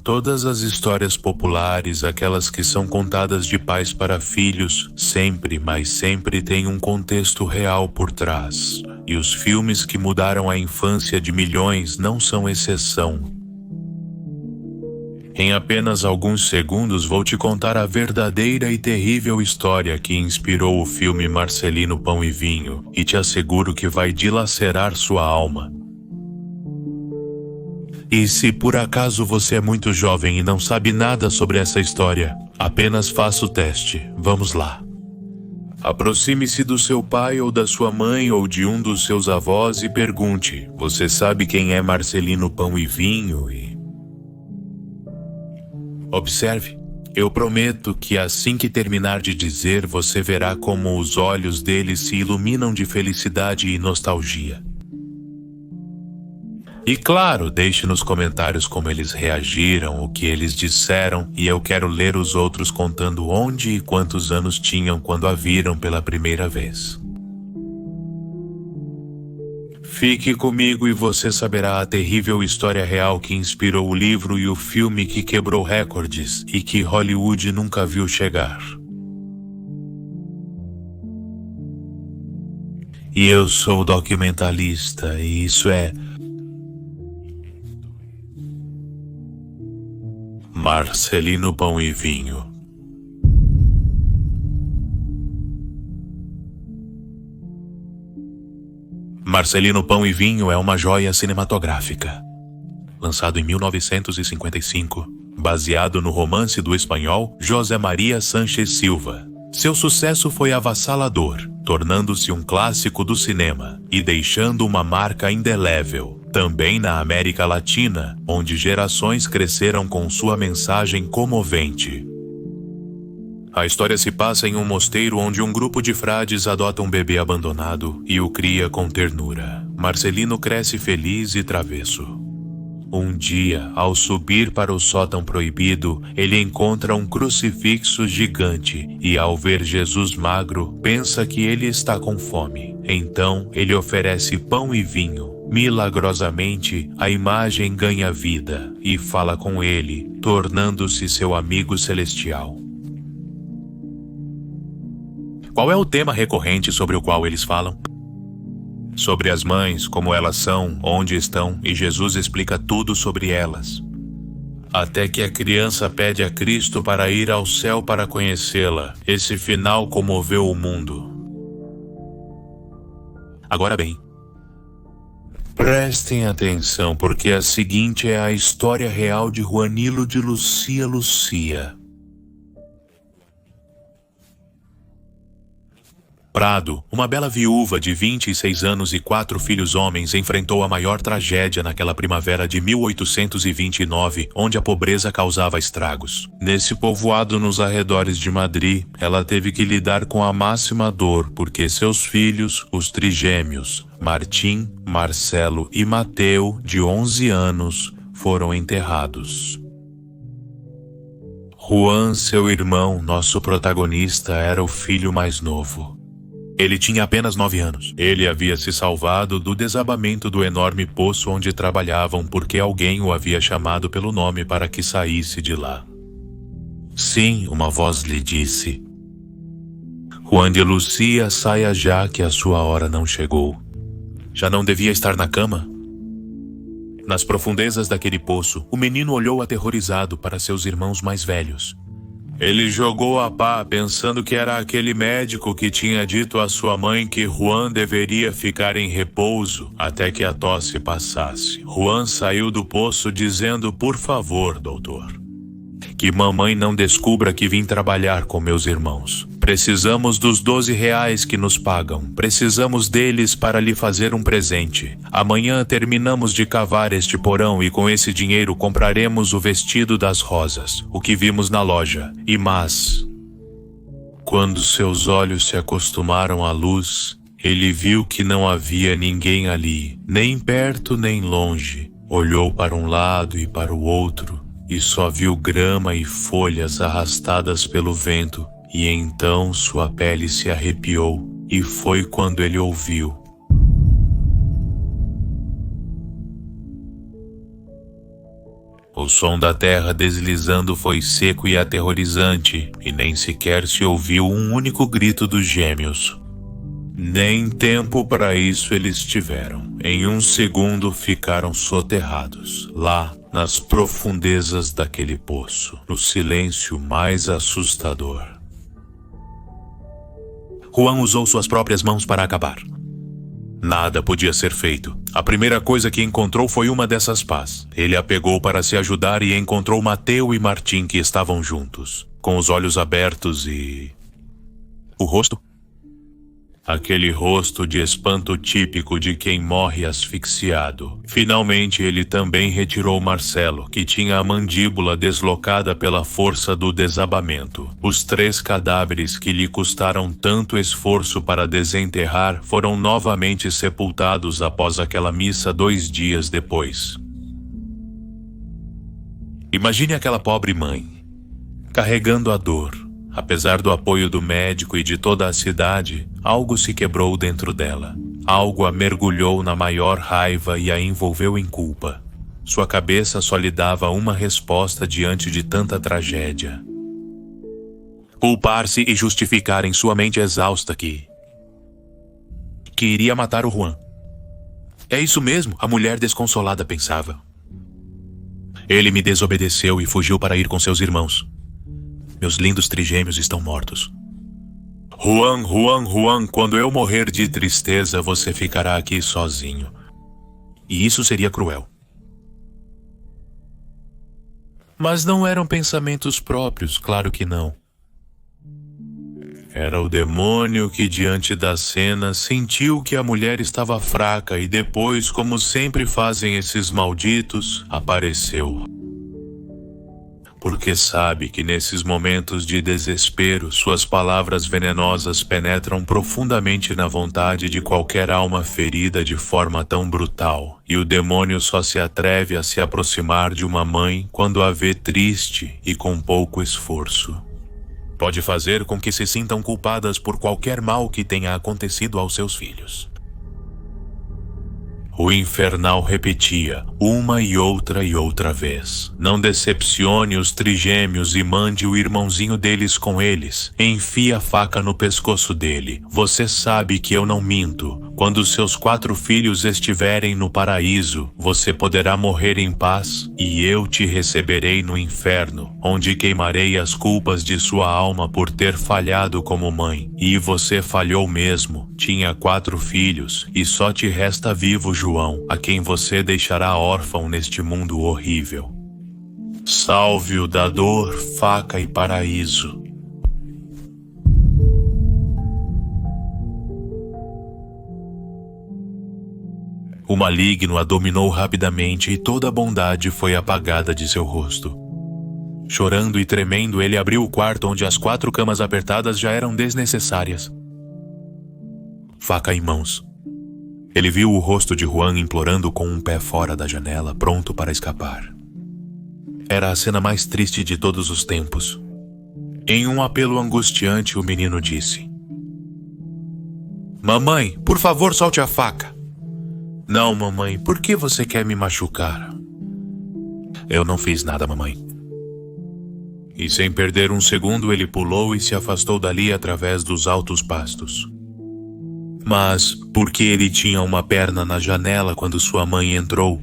Todas as histórias populares, aquelas que são contadas de pais para filhos, sempre, mas sempre têm um contexto real por trás. E os filmes que mudaram a infância de milhões não são exceção. Em apenas alguns segundos vou te contar a verdadeira e terrível história que inspirou o filme Marcelino Pão e Vinho, e te asseguro que vai dilacerar sua alma. E se por acaso você é muito jovem e não sabe nada sobre essa história, apenas faça o teste. Vamos lá. Aproxime-se do seu pai ou da sua mãe ou de um dos seus avós e pergunte: você sabe quem é Marcelino Pão e Vinho? E observe. Eu prometo que assim que terminar de dizer, você verá como os olhos deles se iluminam de felicidade e nostalgia. E claro, deixe nos comentários como eles reagiram, o que eles disseram, e eu quero ler os outros contando onde e quantos anos tinham quando a viram pela primeira vez. Fique comigo e você saberá a terrível história real que inspirou o livro e o filme que quebrou recordes e que Hollywood nunca viu chegar. E eu sou documentalista, e isso é Marcelino Pão e Vinho. Marcelino Pão e Vinho é uma joia cinematográfica. Lançado em 1955, baseado no romance do espanhol José Maria Sánchez Silva. Seu sucesso foi avassalador, tornando-se um clássico do cinema e deixando uma marca indelével, também na América Latina, onde gerações cresceram com sua mensagem comovente. A história se passa em um mosteiro onde um grupo de frades adota um bebê abandonado e o cria com ternura. Marcelino cresce feliz e travesso. Um dia, ao subir para o sótão proibido, ele encontra um crucifixo gigante e, ao ver Jesus magro, pensa que ele está com fome. Então, ele oferece pão e vinho. Milagrosamente, a imagem ganha vida e fala com ele, tornando-se seu amigo celestial. Qual é o tema recorrente sobre o qual eles falam? Sobre as mães, como elas são, onde estão, e Jesus explica tudo sobre elas. Até que a criança pede a Cristo para ir ao céu para conhecê-la. Esse final comoveu o mundo. Agora bem, prestem atenção, porque a seguinte é a história real de Juanilo de Lucia Lucia. Prado, uma bela viúva de 26 anos e 4 filhos homens, enfrentou a maior tragédia naquela primavera de 1829, onde a pobreza causava estragos. Nesse povoado nos arredores de Madrid, ela teve que lidar com a máxima dor, porque seus filhos, os trigêmeos, Martim, Marcelo e Mateu, de 11 anos, foram enterrados. Juan, seu irmão, nosso protagonista, era o filho mais novo. Ele tinha apenas 9 anos. Ele havia se salvado do desabamento do enorme poço onde trabalhavam porque alguém o havia chamado pelo nome para que saísse de lá. Sim, uma voz lhe disse: Juan de Lucia, saia já que a sua hora não chegou. Já não devia estar na cama? Nas profundezas daquele poço, o menino olhou aterrorizado para seus irmãos mais velhos. Ele jogou a pá, pensando que era aquele médico que tinha dito à sua mãe que Juan deveria ficar em repouso até que a tosse passasse. Juan saiu do poço dizendo: por favor, doutor, que mamãe não descubra que vim trabalhar com meus irmãos. Precisamos dos 12 reais que nos pagam. Precisamos deles para lhe fazer um presente. Amanhã terminamos de cavar este porão e com esse dinheiro compraremos o vestido das rosas, o que vimos na loja. Quando seus olhos se acostumaram à luz, ele viu que não havia ninguém ali, nem perto nem longe. Olhou para um lado e para o outro e só viu grama e folhas arrastadas pelo vento. E então sua pele se arrepiou, e foi quando ele ouviu: O som da terra deslizando foi seco e aterrorizante, e nem sequer se ouviu um único grito dos gêmeos. Nem tempo para isso eles tiveram. Em um segundo ficaram soterrados, lá nas profundezas daquele poço, no silêncio mais assustador. Juan usou suas próprias mãos para acabar. Nada podia ser feito. A primeira coisa que encontrou foi uma dessas pás. Ele a pegou para se ajudar e encontrou Mateo e Martim, que estavam juntos, com os olhos abertos e... o rosto? Aquele rosto de espanto típico de quem morre asfixiado. Finalmente ele também retirou Marcelo, que tinha a mandíbula deslocada pela força do desabamento. Os 3 cadáveres que lhe custaram tanto esforço para desenterrar foram novamente sepultados após aquela missa 2 dias depois. Imagine aquela pobre mãe, carregando a dor. Apesar do apoio do médico e de toda a cidade, algo se quebrou dentro dela. Algo a mergulhou na maior raiva e a envolveu em culpa. Sua cabeça só lhe dava uma resposta diante de tanta tragédia. Culpar-se e justificar em sua mente exausta que iria matar o Juan. É isso mesmo, a mulher desconsolada pensava. Ele me desobedeceu e fugiu para ir com seus irmãos. Meus lindos trigêmeos estão mortos. Juan, quando eu morrer de tristeza, você ficará aqui sozinho. E isso seria cruel. Mas não eram pensamentos próprios, claro que não. Era o demônio que, diante da cena, sentiu que a mulher estava fraca e depois, como sempre fazem esses malditos, apareceu. Porque sabe que nesses momentos de desespero, suas palavras venenosas penetram profundamente na vontade de qualquer alma ferida de forma tão brutal, e o demônio só se atreve a se aproximar de uma mãe quando a vê triste e com pouco esforço. Pode fazer com que se sintam culpadas por qualquer mal que tenha acontecido aos seus filhos. O infernal repetia, uma e outra vez. Não decepcione os trigêmeos e mande o irmãozinho deles com eles. Enfie a faca no pescoço dele. Você sabe que eu não minto. Quando seus 4 filhos estiverem no paraíso, você poderá morrer em paz, e eu te receberei no inferno, onde queimarei as culpas de sua alma por ter falhado como mãe. E você falhou mesmo. Tinha 4 filhos, e só te resta vivo João, a quem você deixará órfão neste mundo horrível. Salve-o da dor, faca e paraíso. O maligno a dominou rapidamente e toda a bondade foi apagada de seu rosto. Chorando e tremendo, ele abriu o quarto onde as 4 camas apertadas já eram desnecessárias. Faca em mãos. Ele viu o rosto de Juan implorando com um pé fora da janela, pronto para escapar. Era a cena mais triste de todos os tempos. Em um apelo angustiante, o menino disse: Mamãe, por favor, solte a faca. Não, mamãe, por que você quer me machucar? Eu não fiz nada, mamãe. E sem perder um segundo, ele pulou e se afastou dali através dos altos pastos. Mas por que ele tinha uma perna na janela quando sua mãe entrou?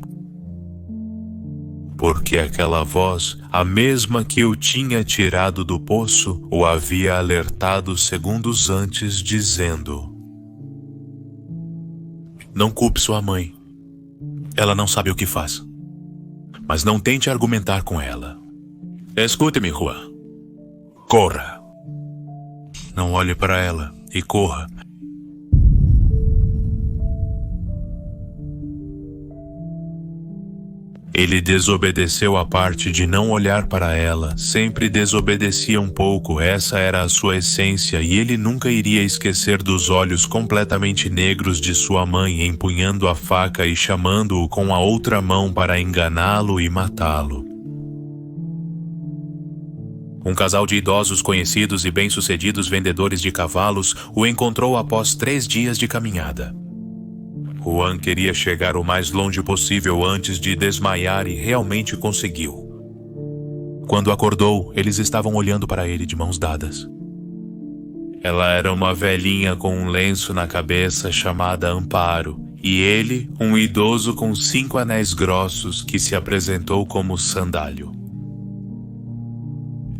Porque aquela voz, a mesma que o tinha tirado do poço, o havia alertado segundos antes, dizendo: Não culpe sua mãe. Ela não sabe o que faz. Mas não tente argumentar com ela. Escute-me, Juan. Corra. Não olhe para ela e corra. Ele desobedeceu a parte de não olhar para ela, sempre desobedecia um pouco, essa era a sua essência, e ele nunca iria esquecer dos olhos completamente negros de sua mãe empunhando a faca e chamando-o com a outra mão para enganá-lo e matá-lo. Um casal de idosos conhecidos e bem-sucedidos vendedores de cavalos o encontrou após 3 dias de caminhada. Juan queria chegar o mais longe possível antes de desmaiar e realmente conseguiu. Quando acordou, eles estavam olhando para ele de mãos dadas. Ela era uma velhinha com um lenço na cabeça chamada Amparo, e ele, um idoso com 5 anéis grossos que se apresentou como Sandálio.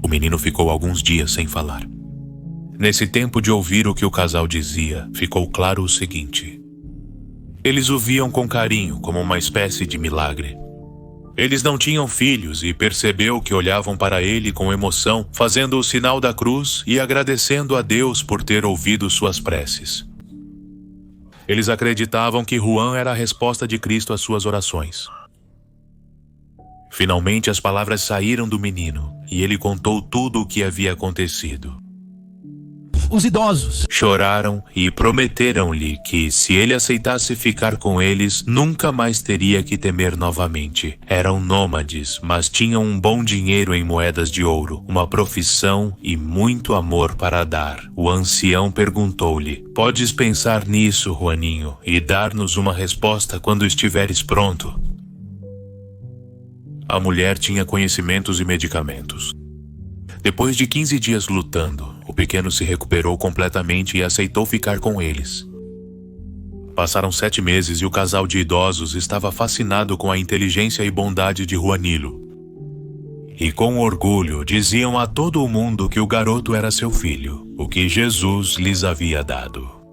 O menino ficou alguns dias sem falar. Nesse tempo de ouvir o que o casal dizia, ficou claro o seguinte: eles o viam com carinho, como uma espécie de milagre. Eles não tinham filhos e percebeu que olhavam para ele com emoção, fazendo o sinal da cruz e agradecendo a Deus por ter ouvido suas preces. Eles acreditavam que Juan era a resposta de Cristo às suas orações. Finalmente as palavras saíram do menino e ele contou tudo o que havia acontecido. Os idosos choraram e prometeram-lhe que, se ele aceitasse ficar com eles, nunca mais teria que temer novamente. Eram nômades, mas tinham um bom dinheiro em moedas de ouro, uma profissão e muito amor para dar. O ancião perguntou-lhe: podes pensar nisso, Juaninho, e dar-nos uma resposta quando estiveres pronto? A mulher tinha conhecimentos e medicamentos. Depois de 15 dias lutando, o pequeno se recuperou completamente e aceitou ficar com eles. Passaram 7 meses e o casal de idosos estava fascinado com a inteligência e bondade de Juanilo. E com orgulho diziam a todo o mundo que o garoto era seu filho, o que Jesus lhes havia dado.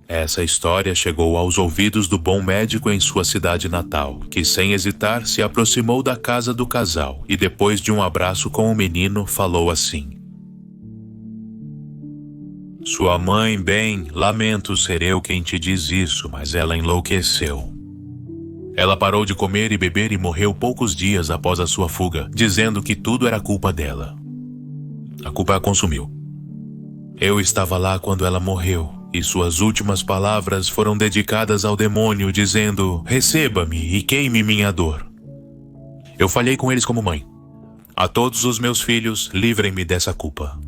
Essa história chegou aos ouvidos do bom médico em sua cidade natal, que sem hesitar se aproximou da casa do casal e depois de um abraço com o menino falou assim: sua mãe, bem, lamento ser eu quem te diz isso, mas ela enlouqueceu. Ela parou de comer e beber e morreu poucos dias após a sua fuga, dizendo que tudo era culpa dela. A culpa a consumiu. Eu estava lá quando ela morreu. E suas últimas palavras foram dedicadas ao demônio, dizendo: receba-me e queime minha dor. Eu falhei com eles como mãe. A todos os meus filhos, livrem-me dessa culpa.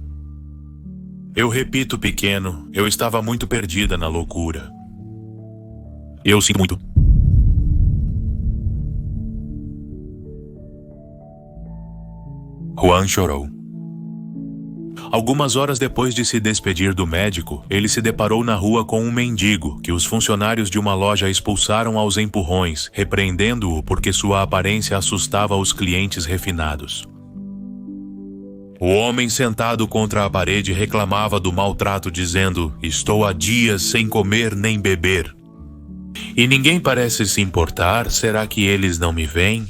Eu repito, pequeno, eu estava muito perdida na loucura. Eu sinto muito. Juan chorou. Algumas horas depois de se despedir do médico, ele se deparou na rua com um mendigo que os funcionários de uma loja expulsaram aos empurrões, repreendendo-o porque sua aparência assustava os clientes refinados. O homem sentado contra a parede reclamava do maltrato, dizendo: estou há dias sem comer nem beber. E ninguém parece se importar, será que eles não me veem?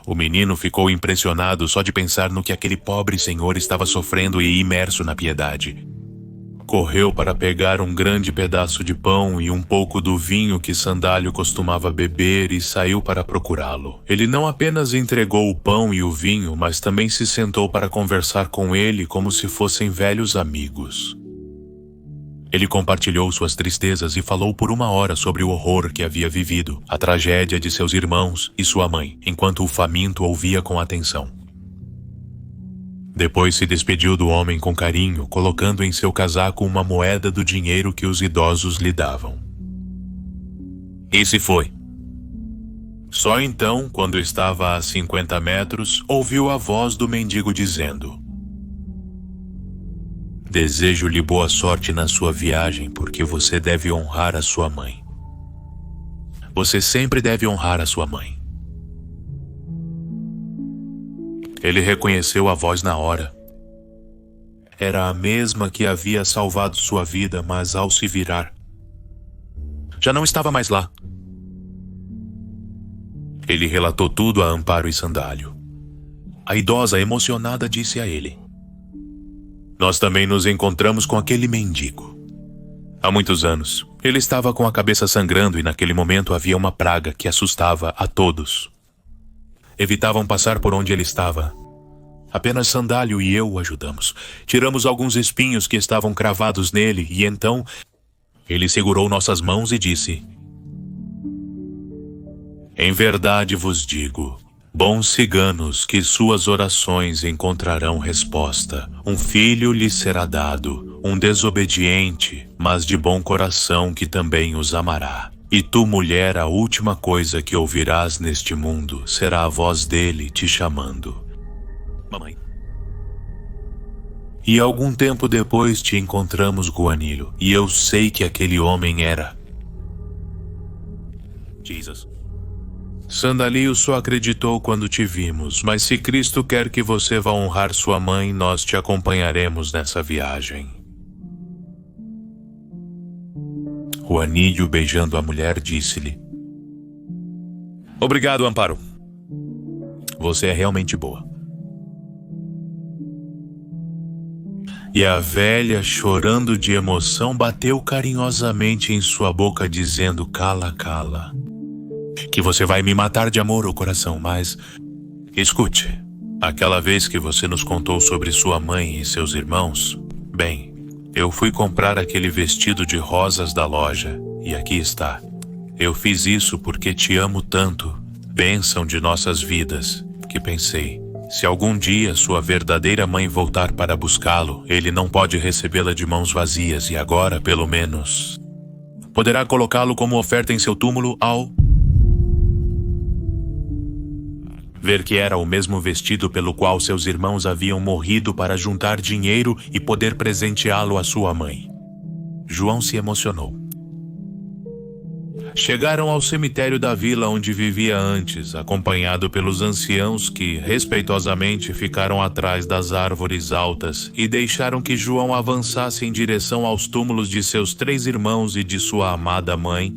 O menino ficou impressionado só de pensar no que aquele pobre senhor estava sofrendo e imerso na piedade. Correu para pegar um grande pedaço de pão e um pouco do vinho que Sandálio costumava beber e saiu para procurá-lo. Ele não apenas entregou o pão e o vinho, mas também se sentou para conversar com ele como se fossem velhos amigos. Ele compartilhou suas tristezas e falou por 1 hora sobre o horror que havia vivido, a tragédia de seus irmãos e sua mãe, enquanto o faminto ouvia com atenção. Depois se despediu do homem com carinho, colocando em seu casaco uma moeda do dinheiro que os idosos lhe davam. E se foi. Só então, quando estava a 50 metros, ouviu a voz do mendigo dizendo: desejo-lhe boa sorte na sua viagem, porque você deve honrar a sua mãe. Você sempre deve honrar a sua mãe. Ele reconheceu a voz na hora. Era a mesma que havia salvado sua vida, mas ao se virar, já não estava mais lá. Ele relatou tudo a Amparo e Sandálio. A idosa, emocionada, disse a ele: nós também nos encontramos com aquele mendigo. Há muitos anos, ele estava com a cabeça sangrando e naquele momento havia uma praga que assustava a todos. Evitavam passar por onde ele estava. Apenas Sandálio e eu o ajudamos. Tiramos alguns espinhos que estavam cravados nele e então ele segurou nossas mãos e disse: em verdade vos digo, bons ciganos, que suas orações encontrarão resposta. Um filho lhes será dado, um desobediente, mas de bom coração, que também os amará. E tu, mulher, a última coisa que ouvirás neste mundo será a voz dele te chamando. Mamãe. E algum tempo depois te encontramos, Guanilo, e eu sei que aquele homem era Jesus. Sandalio só acreditou quando te vimos, mas se Cristo quer que você vá honrar sua mãe, nós te acompanharemos nessa viagem. Juanillo, beijando a mulher, disse-lhe: Obrigado, Amparo. Você é realmente boa. E a velha, chorando de emoção, bateu carinhosamente em sua boca, dizendo: Cala, cala. Que você vai me matar de amor, ô coração, mas... Escute, aquela vez que você nos contou sobre sua mãe e seus irmãos, bem, eu fui comprar aquele vestido de rosas da loja, e aqui está. Eu fiz isso porque te amo tanto, bênção de nossas vidas, que pensei, se algum dia sua verdadeira mãe voltar para buscá-lo, ele não pode recebê-la de mãos vazias, e agora, pelo menos, poderá colocá-lo como oferta em seu túmulo ao ver que era o mesmo vestido pelo qual seus irmãos haviam morrido para juntar dinheiro e poder presenteá-lo à sua mãe. João se emocionou. Chegaram ao cemitério da vila onde vivia antes, acompanhado pelos anciãos que, respeitosamente, ficaram atrás das árvores altas e deixaram que João avançasse em direção aos túmulos de seus 3 irmãos e de sua amada mãe.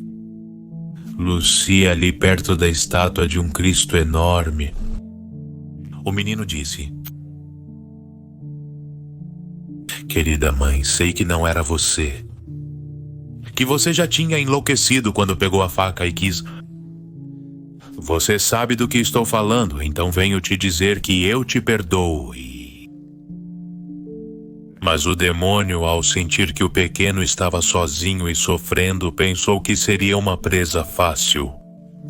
Lucia, ali perto da estátua de um Cristo enorme. O menino disse: Querida mãe, sei que não era você. Que você já tinha enlouquecido quando pegou a faca e quis... Você sabe do que estou falando, então venho te dizer que eu te perdoo e... Mas o demônio, ao sentir que o pequeno estava sozinho e sofrendo, pensou que seria uma presa fácil.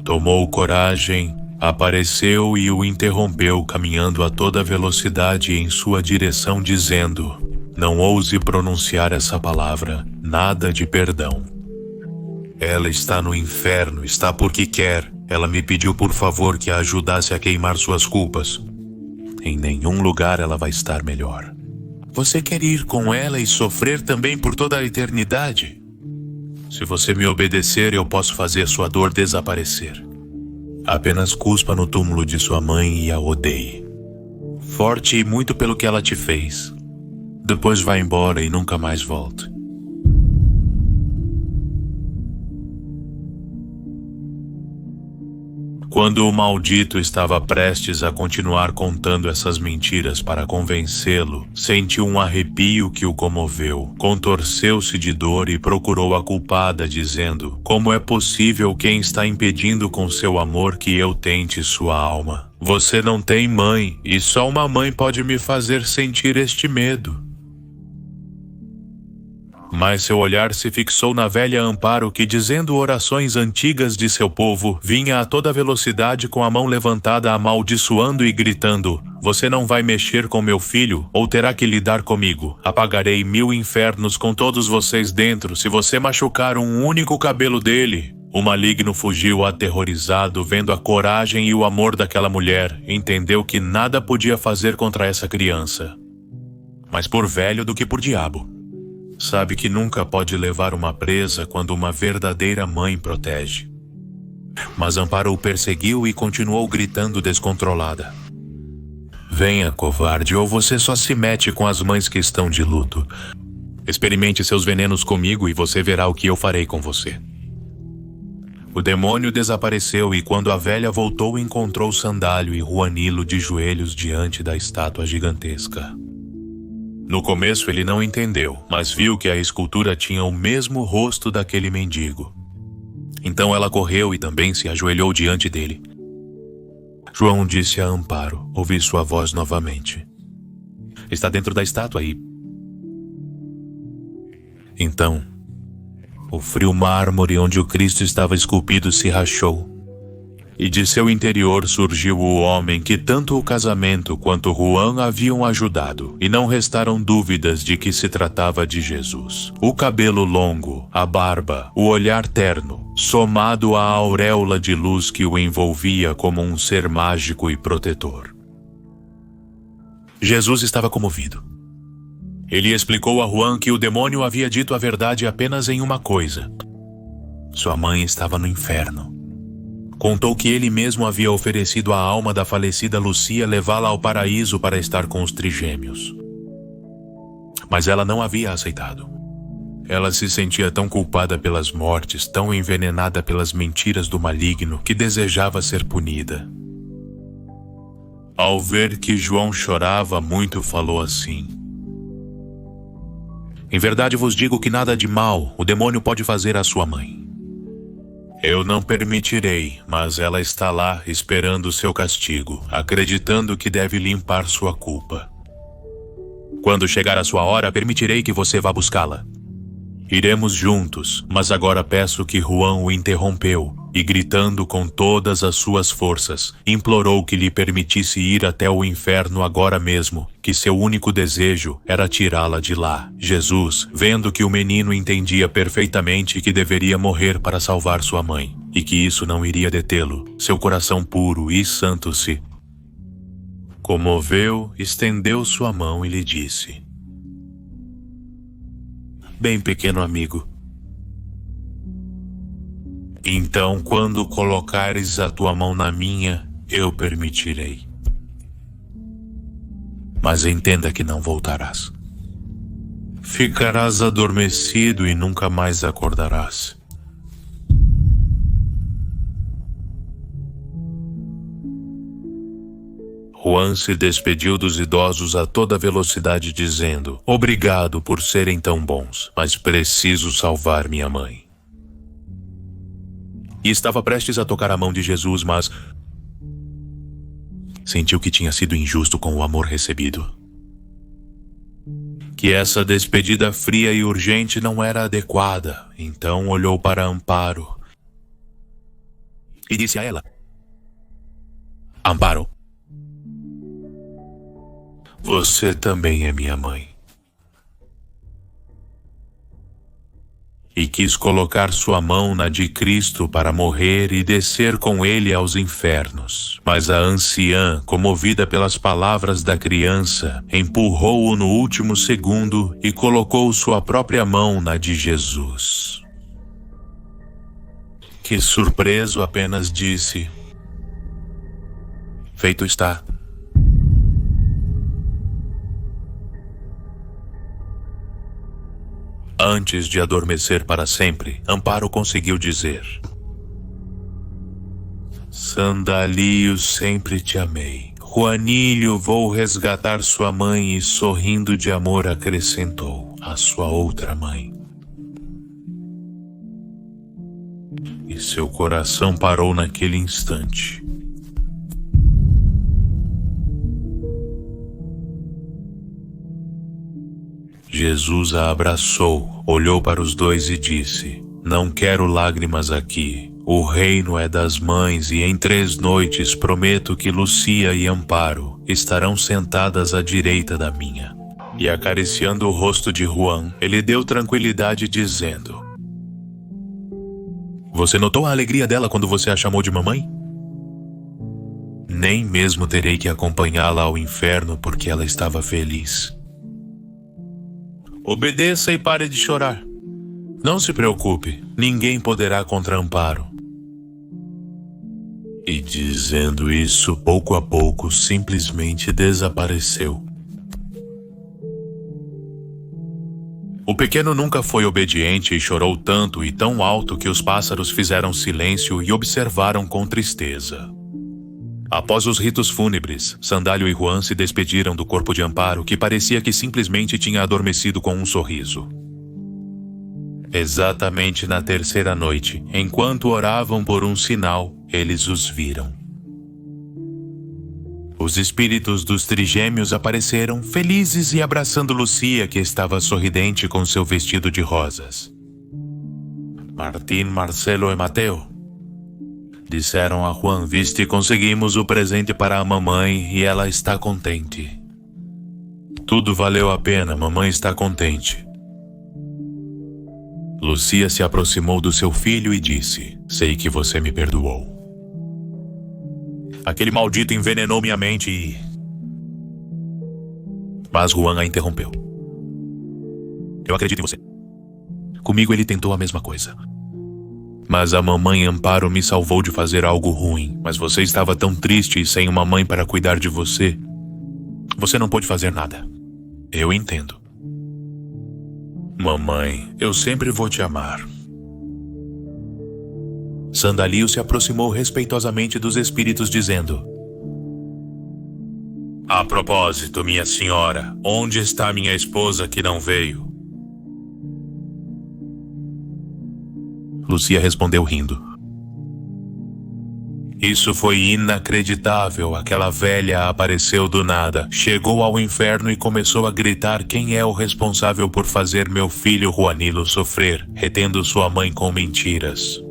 Tomou coragem, apareceu e o interrompeu, caminhando a toda velocidade em sua direção, dizendo: Não ouse pronunciar essa palavra, nada de perdão. Ela está no inferno, está porque quer. Ela me pediu por favor que a ajudasse a queimar suas culpas. Em nenhum lugar ela vai estar melhor. Você quer ir com ela e sofrer também por toda a eternidade? Se você me obedecer, eu posso fazer sua dor desaparecer. Apenas cuspa no túmulo de sua mãe e a odeie. Forte e muito pelo que ela te fez. Depois vá embora e nunca mais volte. Quando o maldito estava prestes a continuar contando essas mentiras para convencê-lo, sentiu um arrepio que o comoveu, contorceu-se de dor e procurou a culpada, dizendo: Como é possível quem está impedindo com seu amor que eu tente sua alma? Você não tem mãe, e só uma mãe pode me fazer sentir este medo. Mas seu olhar se fixou na velha Amparo que, dizendo orações antigas de seu povo, vinha a toda velocidade com a mão levantada amaldiçoando e gritando: Você não vai mexer com meu filho, ou terá que lidar comigo. Apagarei 1000 infernos com todos vocês dentro, se você machucar um único cabelo dele. O maligno fugiu aterrorizado, vendo a coragem e o amor daquela mulher. Entendeu que nada podia fazer contra essa criança. Mas por velho do que por diabo. Sabe que nunca pode levar uma presa quando uma verdadeira mãe protege. Mas Amparo o perseguiu e continuou gritando descontrolada: Venha, covarde, ou você só se mete com as mães que estão de luto. Experimente seus venenos comigo e você verá o que eu farei com você. O demônio desapareceu e quando a velha voltou, encontrou Sandalio e Juanilo de joelhos diante da estátua gigantesca. No começo ele não entendeu, mas viu que a escultura tinha o mesmo rosto daquele mendigo. Então ela correu e também se ajoelhou diante dele. João disse a Amparo: Ouvi sua voz novamente. Está dentro da estátua aí. Então, o frio mármore onde o Cristo estava esculpido se rachou, E de seu interior surgiu o homem que tanto o casamento quanto Juan haviam ajudado, e não restaram dúvidas de que se tratava de Jesus. O cabelo longo, a barba, o olhar terno, somado à auréola de luz que o envolvia como um ser mágico e protetor. Jesus estava comovido. Ele explicou a Juan que o demônio havia dito a verdade apenas em uma coisa: sua mãe estava no inferno. Contou que ele mesmo havia oferecido a alma da falecida Lucia levá-la ao paraíso para estar com os trigêmeos. Mas ela não havia aceitado. Ela se sentia tão culpada pelas mortes, tão envenenada pelas mentiras do maligno, que desejava ser punida. Ao ver que João chorava muito, falou assim: em verdade vos digo que nada de mal o demônio pode fazer à sua mãe. Eu não permitirei, mas ela está lá esperando seu castigo, acreditando que deve limpar sua culpa. Quando chegar a sua hora, permitirei que você vá buscá-la. Iremos juntos, mas agora peço que Juan o interrompeu, e gritando com todas as suas forças, implorou que lhe permitisse ir até o inferno agora mesmo, que seu único desejo era tirá-la de lá. Jesus, vendo que o menino entendia perfeitamente que deveria morrer para salvar sua mãe, e que isso não iria detê-lo, seu coração puro e santo se comoveu, estendeu sua mão e lhe disse: bem, pequeno amigo, então quando colocares a tua mão na minha, eu permitirei. Mas entenda que não voltarás. Ficarás adormecido e nunca mais acordarás. Juan se despediu dos idosos a toda velocidade, dizendo: obrigado por serem tão bons, mas preciso salvar minha mãe. E estava prestes a tocar a mão de Jesus, mas sentiu que tinha sido injusto com o amor recebido. Que essa despedida fria e urgente não era adequada. Então olhou para Amparo e disse a ela: Amparo, você também é minha mãe. E quis colocar sua mão na de Cristo para morrer e descer com ele aos infernos. Mas a anciã, comovida pelas palavras da criança, empurrou-o no último segundo e colocou sua própria mão na de Jesus. Que surpreso apenas disse: feito está. Antes de adormecer para sempre, Amparo conseguiu dizer: Sandalio, sempre te amei. Juanilho, vou resgatar sua mãe. E sorrindo de amor acrescentou: a sua outra mãe. E seu coração parou naquele instante. Jesus a abraçou, olhou para os dois e disse: não quero lágrimas aqui. O reino é das mães e em 3 noites prometo que Lucia e Amparo estarão sentadas à direita da minha. E acariciando o rosto de Juan, ele deu tranquilidade dizendo: você notou a alegria dela quando você a chamou de mamãe? Nem mesmo terei que acompanhá-la ao inferno porque ela estava feliz. Obedeça e pare de chorar. Não se preocupe, ninguém poderá contra Amparo. E dizendo isso, pouco a pouco, simplesmente desapareceu. O pequeno nunca foi obediente e chorou tanto e tão alto que os pássaros fizeram silêncio e observaram com tristeza. Após os ritos fúnebres, Sandalio e Juan se despediram do corpo de Amparo, que parecia que simplesmente tinha adormecido com um sorriso. Exatamente na 3ª noite, enquanto oravam por um sinal, eles os viram. Os espíritos dos trigêmeos apareceram, felizes e abraçando Lucia, que estava sorridente com seu vestido de rosas. Martín, Marcelo e Mateo, Disseram a Juan: viste, conseguimos o presente para a mamãe e ela está contente. Tudo valeu a pena, mamãe está contente. Lucia se aproximou do seu filho e disse: sei que você me perdoou. Aquele maldito envenenou minha mente e... Mas Juan a interrompeu. Eu acredito em você. Comigo ele tentou a mesma coisa. Mas a mamãe Amparo me salvou de fazer algo ruim. Mas você estava tão triste e sem uma mãe para cuidar de você. Você não pôde fazer nada. Eu entendo. Mamãe, eu sempre vou te amar. Sandalio se aproximou respeitosamente dos espíritos, dizendo: a propósito, minha senhora, onde está minha esposa que não veio? Lucia respondeu rindo: isso foi inacreditável. Aquela velha apareceu do nada, chegou ao inferno e começou a gritar: quem é o responsável por fazer meu filho Juanilo sofrer, retendo sua mãe com mentiras?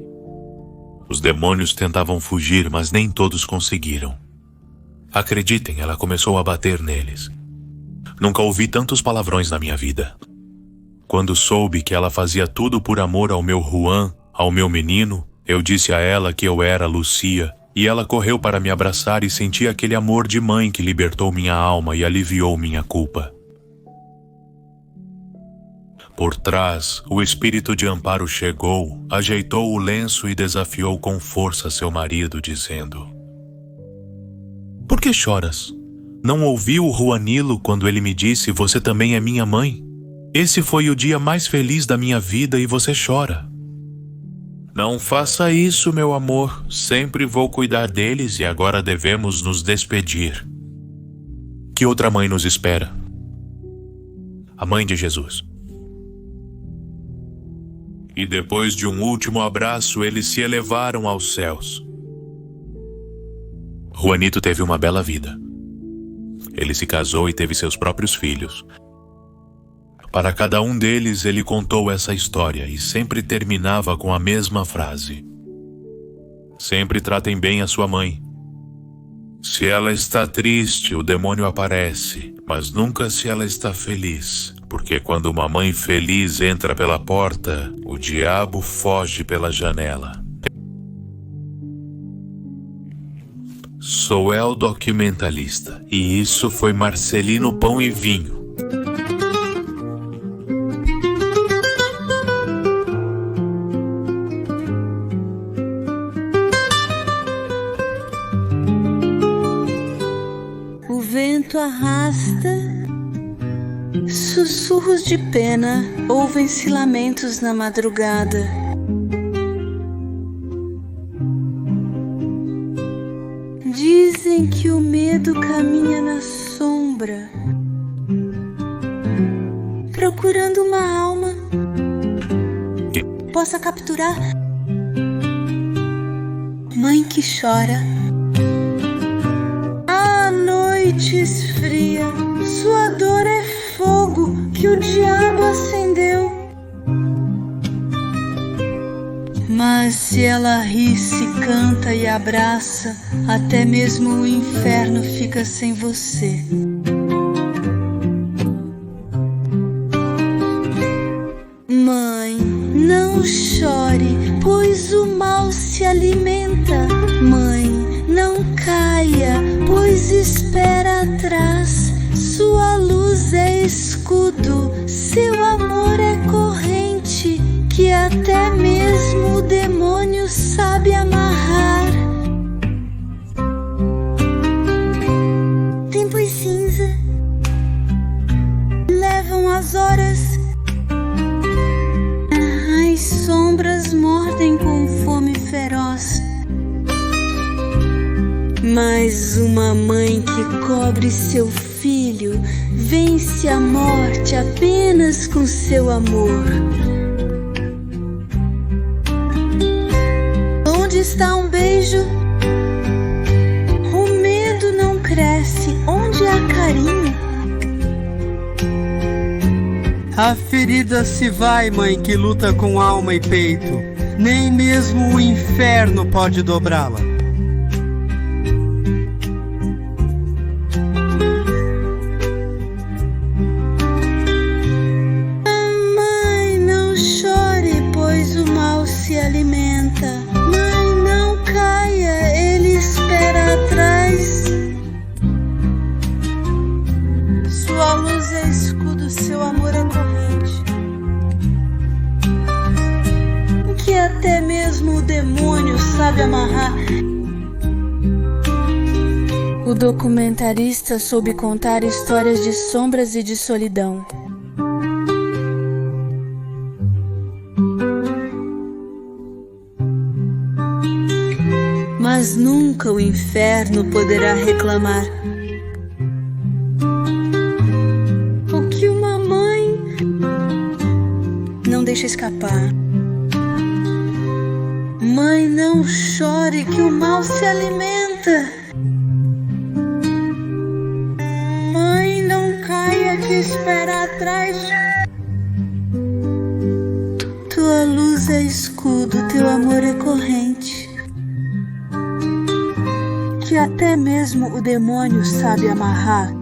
Os demônios tentavam fugir, mas nem todos conseguiram. Acreditem, ela começou a bater neles. Nunca ouvi tantos palavrões na minha vida. Quando soube que ela fazia tudo por amor ao meu Juan, ao meu menino, eu disse a ela que eu era Lucia, e ela correu para me abraçar e senti aquele amor de mãe que libertou minha alma e aliviou minha culpa. Por trás, o espírito de Amparo chegou, ajeitou o lenço e desafiou com força seu marido, dizendo: por que choras? Não ouviu o Juanilo quando ele me disse: você também é minha mãe? Esse foi o dia mais feliz da minha vida e você chora. Não faça isso, meu amor. Sempre vou cuidar deles e agora devemos nos despedir. Que outra mãe nos espera? A mãe de Jesus. E depois de um último abraço, eles se elevaram aos céus. Juanito teve uma bela vida. Ele se casou e teve seus próprios filhos. Para cada um deles, ele contou essa história e sempre terminava com a mesma frase: sempre tratem bem a sua mãe. Se ela está triste, o demônio aparece, mas nunca se ela está feliz, porque quando uma mãe feliz entra pela porta, o diabo foge pela janela. Sou El Documentalista, e isso foi Marcelino Pão e Vinho. O vento arrasta, sussurros de pena, ouvem-se lamentos na madrugada. Dizem que o medo caminha na sombra, procurando uma alma que possa capturar. Mãe que chora, a noite esfria, sua dor é fogo que o diabo acendeu. Mas se ela ri, se canta e abraça, até mesmo o inferno fica sem você. Mãe, não chore, pois o mal se alimenta. Mãe, não caia, pois espera atrás. Sua luz é escudo, seu amor é corrente, que até mesmo o demônio sabe amarrar. Tempos cinza levam as horas, as sombras mordem com fome feroz. Mas uma mãe que cobre seu filho vence a morte apenas com seu amor. Onde está um beijo, o medo não cresce. Onde há carinho, a ferida se vai, mãe que luta com alma e peito. Nem mesmo o inferno pode dobrá-la. Mãe, não chore, pois o mal se alimenta. Mãe, não caia, ele espera atrás. Sua luz é escudo, seu amor é corrente, que até mesmo o demônio sabe amarrar. O documentarista soube contar histórias de sombras e de solidão. Mas nunca o inferno poderá reclamar. O que uma mãe não deixa escapar. Mãe, não chore, que o mal se alimenta. Mãe, não caia, que espera atrás. Tua luz é escudo, teu amor é corrente, que até mesmo o demônio sabe amarrar.